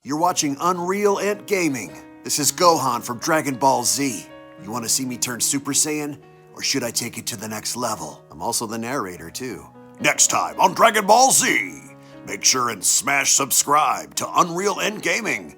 You're watching UnrealEntGaming. This is Gohan from Dragon Ball Z. You want to see me turn Super Saiyan? Or should I take it to the next level? I'm also the narrator, too. Next time on Dragon Ball Z, make sure and smash subscribe to UnrealEntGaming.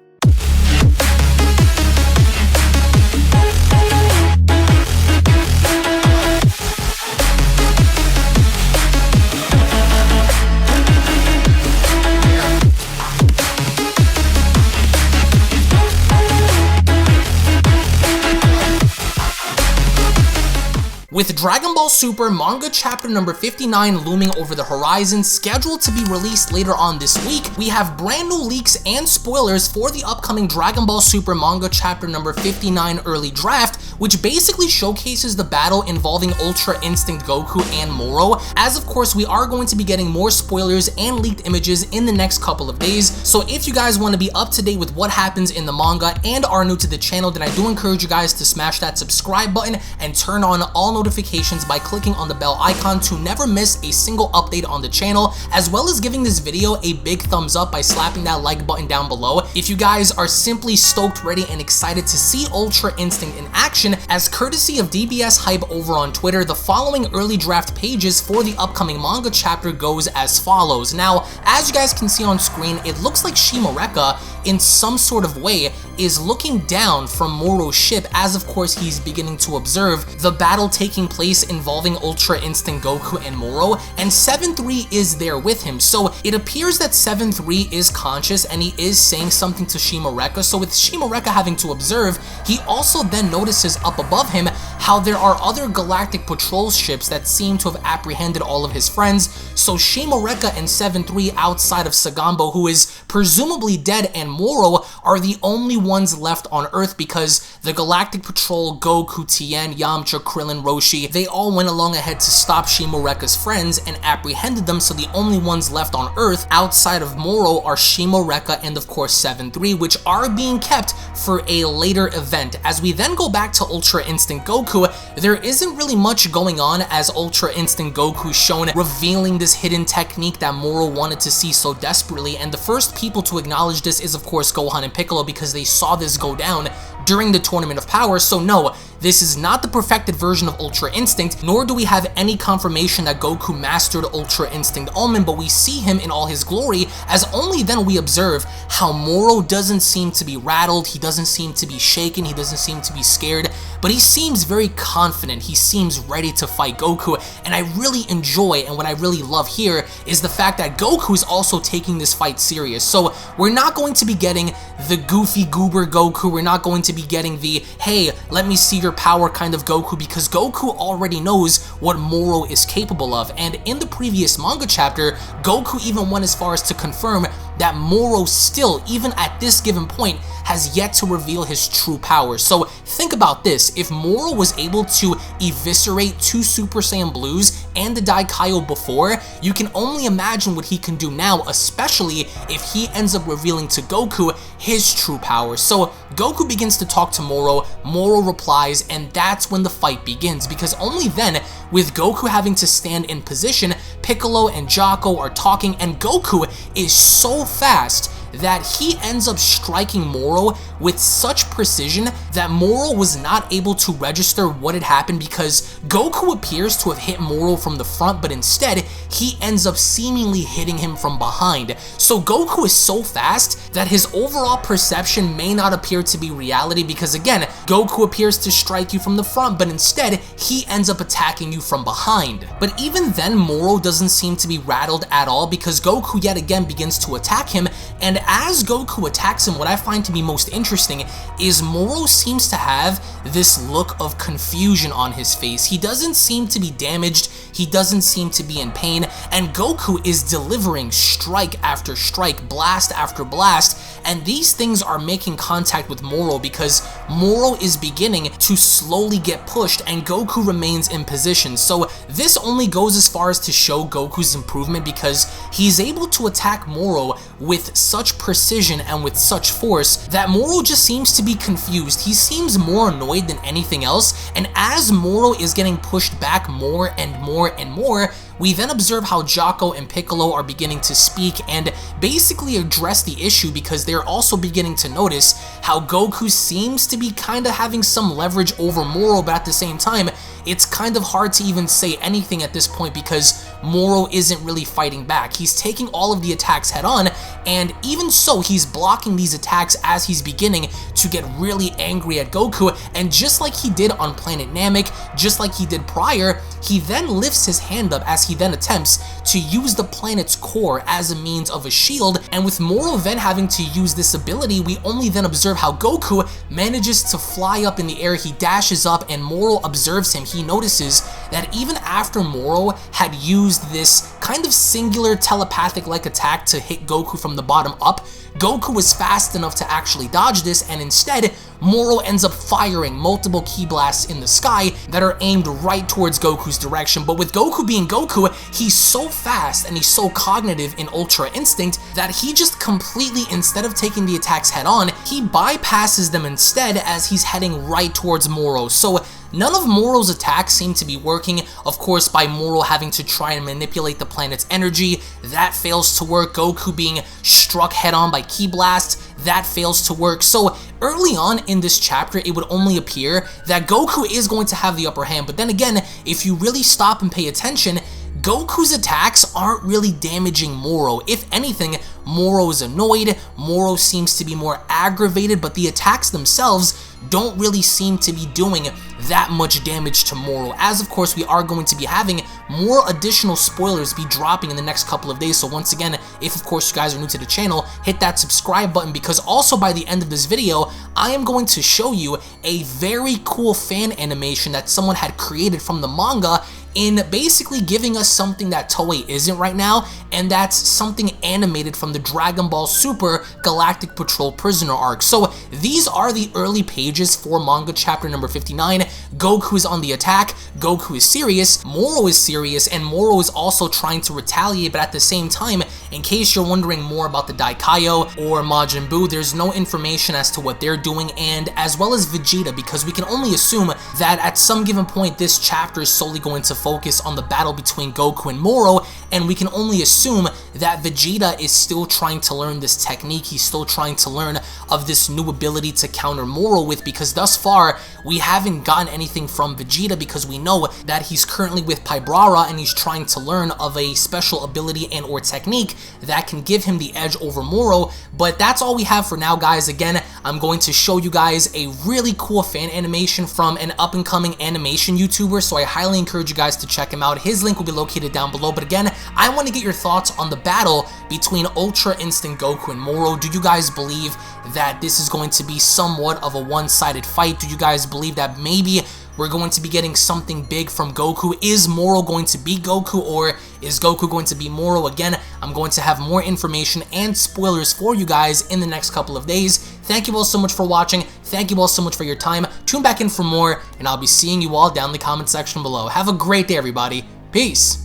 With Dragon Ball Super manga chapter number 59 looming over the horizon, scheduled to be released later on this week, we have brand new leaks and spoilers for the upcoming Dragon Ball Super manga chapter number 59 early draft, which basically showcases the battle involving Ultra Instinct Goku and Moro, as of course we are going to be getting more spoilers and leaked images in the next couple of days. So if you guys want to be up to date with what happens in the manga and are new to the channel, then I do encourage you guys to smash that subscribe button and turn on all notifications by clicking on the bell icon to never miss a single update on the channel, as well as giving this video a big thumbs up by slapping that like button down below if you guys are simply stoked, ready, and excited to see Ultra Instinct in action. As courtesy of DBS Hype over on Twitter, the following early draft pages for the upcoming manga chapter goes as follows. Now, as you guys can see on screen, it looks like Shimoreka in some sort of way is looking down from Moro's ship, as of course he's beginning to observe the battle taking place involving Ultra Instinct Goku and Moro, and 7-3 is there with him. So it appears that 7-3 is conscious and he is saying something to Shimoreka. So with Shimoreka having to observe, he also then notices up above him how there are other galactic patrol ships that seem to have apprehended all of his friends. So Shimoreka and 7-3 outside of Saganbo, who is presumably dead, and Moro are the only ones left on Earth because the Galactic Patrol, Goku, Tien, Yamcha, Krillin, Roshi, they all went along ahead to stop Shimoreka's friends and apprehended them. So the only ones left on Earth outside of Moro are Shimoreka and of course 7-3, which are being kept for a later event. As we then go back to Ultra Instinct Goku, there isn't really much going on, as Ultra Instinct Goku shown revealing this hidden technique that Moro wanted to see so desperately, and the first people to acknowledge this is of course Gohan and Piccolo, because they saw this go down during the Tournament of Power. So no, this is not the perfected version of Ultra Instinct, nor do we have any confirmation that Goku mastered Ultra Instinct Omen, but we see him in all his glory, as only then we observe how Moro doesn't seem to be rattled, he doesn't seem to be shaken, he doesn't seem to be scared, but he seems very confident, he seems ready to fight Goku, and I really enjoy, and what I really love here is the fact that Goku is also taking this fight serious. So we're not going to be getting the goofy goober Goku, we're not going to be getting the, hey, let me see your power kind of Goku, because Goku already knows what Moro is capable of. And in the previous manga chapter, Goku even went as far as to confirm that Moro still, even at this given point, has yet to reveal his true power. So think about this, if Moro was able to eviscerate 2 Super Saiyan Blues and the Daikaio before, you can only imagine what he can do now, especially if he ends up revealing to Goku his true power. So Goku begins to talk to Moro, Moro replies, and that's when the fight begins, because only then, with Goku having to stand in position, Piccolo and Jocko are talking, and Goku is so fast that he ends up striking Moro with such precision that Moro was not able to register what had happened, because Goku appears to have hit Moro from the front, but instead he ends up seemingly hitting him from behind. So Goku is so fast that his overall perception may not appear to be reality, because again, Goku appears to strike you from the front, but instead he ends up attacking you from behind. But even then, Moro doesn't seem to be rattled at all, because Goku yet again begins to attack him, and as Goku attacks him, what I find to be most interesting is Moro seems to have this look of confusion on his face. He doesn't seem to be damaged, he doesn't seem to be in pain, and Goku is delivering strike after strike, blast after blast, and these things are making contact with Moro, because Moro is beginning to slowly get pushed and Goku remains in position. So this only goes as far as to show Goku's improvement because he's able to attack Moro with such precision and with such force that Moro just seems to be confused. He seems more annoyed than anything else, and as Moro is getting pushed back more and more and more, we then observe how Jocko and Piccolo are beginning to speak and basically address the issue because they're also beginning to notice how Goku seems to be kind of having some leverage over Moro, but at the same time, it's kind of hard to even say anything at this point because Moro isn't really fighting back. He's taking all of the attacks head on, and even so, he's blocking these attacks as he's beginning to get really angry at Goku, and just like he did on Planet Namek, just like he did prior, he then lifts his hand up as he then attempts to use the planet's core as a means of a shield, and with Moro then having to use this ability, we only then observe how Goku manages to fly up in the air. He dashes up and Moro observes him. He notices that even after Moro had used this kind of singular telepathic-like attack to hit Goku from the bottom up, Goku was fast enough to actually dodge this, and instead, Moro ends up firing multiple ki blasts in the sky that are aimed right towards Goku's direction. But with Goku being Goku, he's so fast and he's so cognitive in Ultra Instinct that he just completely, instead of taking the attacks head on, he bypasses them instead as he's heading right towards Moro. So none of Moro's attacks seem to be working, of course, by Moro having to try and manipulate the planet's energy. That fails to work. Goku being struck head-on by Ki Blast, that fails to work. So early on in this chapter, it would only appear that Goku is going to have the upper hand. But then again, if you really stop and pay attention, Goku's attacks aren't really damaging Moro. If anything, Moro is annoyed, Moro seems to be more aggravated, but the attacks themselves don't really seem to be doing that much damage to Moro, as of course we are going to be having more additional spoilers be dropping in the next couple of days. So once again, if of course you guys are new to the channel, hit that subscribe button, because also by the end of this video, I am going to show you a very cool fan animation that someone had created from the manga, in basically giving us something that Toei isn't right now, and that's something animated from the Dragon Ball Super Galactic Patrol Prisoner arc. So these are the early pages for manga chapter number 59. Goku is on the attack, Goku is serious, Moro is serious, and Moro is also trying to retaliate, but at the same time, in case you're wondering more about the Daikaio or Majin Buu, there's no information as to what they're doing, and as well as Vegeta, because we can only assume that at some given point this chapter is solely going to focus on the battle between Goku and Moro, and we can only assume that Vegeta is still trying to learn this technique. He's still trying to learn of this new ability to counter Moro with, because thus far we haven't gotten anything from Vegeta, because we know that he's currently with Paibrara and he's trying to learn of a special ability and or technique that can give him the edge over Moro. But that's all we have for now, guys. Again, I'm going to show you guys a really cool fan animation from an up-and-coming animation YouTuber, so I highly encourage you guys to check him out. His link will be located down below. But again, I want to get your thoughts on the battle between Ultra Instinct Goku and Moro. Do you guys believe that this is going to be somewhat of a one-sided fight? Do you guys believe that maybe we're going to be getting something big from Goku? Is Moro going to be Goku, or is Goku going to be Moro? Again, I'm going to have more information and spoilers for you guys in the next couple of days. Thank you all so much for watching. Thank you all so much for your time. Tune back in for more, and I'll be seeing you all down in the comment section below. Have a great day, everybody. Peace.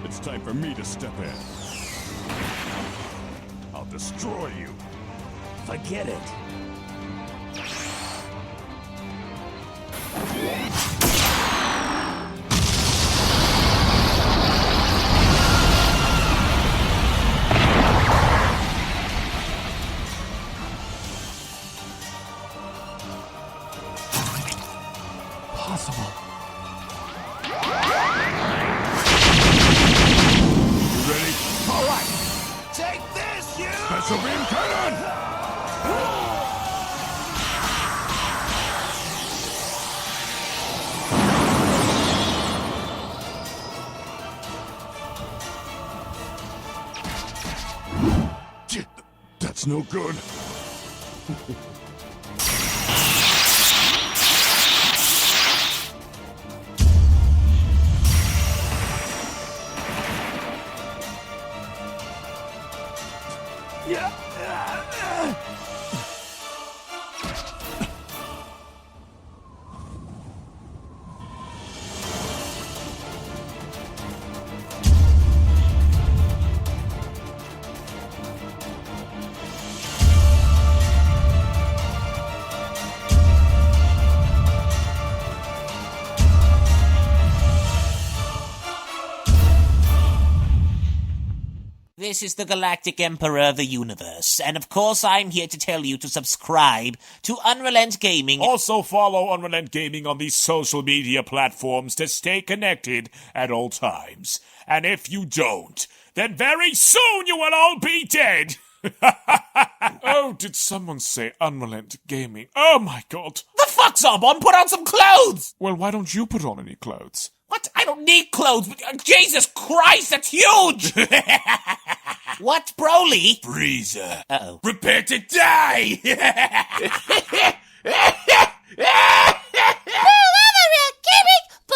It's time for me to step in. I'll destroy you. Forget it. Possible. Special beam cannon! That's no good. This is the Galactic Emperor of the Universe, and of course I'm here to tell you to subscribe to UnrealEntGaming. Also follow UnrealEntGaming on these social media platforms to stay connected at all times. And if you don't, then very soon you will all be dead! Oh, did someone say UnrealEntGaming? Oh my god. The fuck's up, on? Put on some clothes! Well, why don't you put on any clothes? What? I don't need clothes. Jesus Christ, that's huge! What, Broly? Breezer. Uh-oh. Prepare to die! But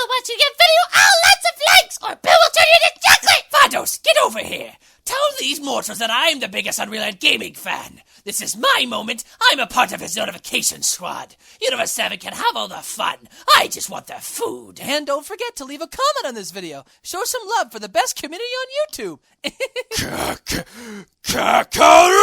once you get video, lots of likes, or Bill will turn you into chocolate! Vados, get over here! Tell these mortals that I'm the biggest UnrealEntGaming fan. This is my moment. I'm a part of his notification squad. Universe 7 can have all the fun. I just want the food. And don't forget to leave a comment on this video. Show some love for the best community on YouTube. Kakarot!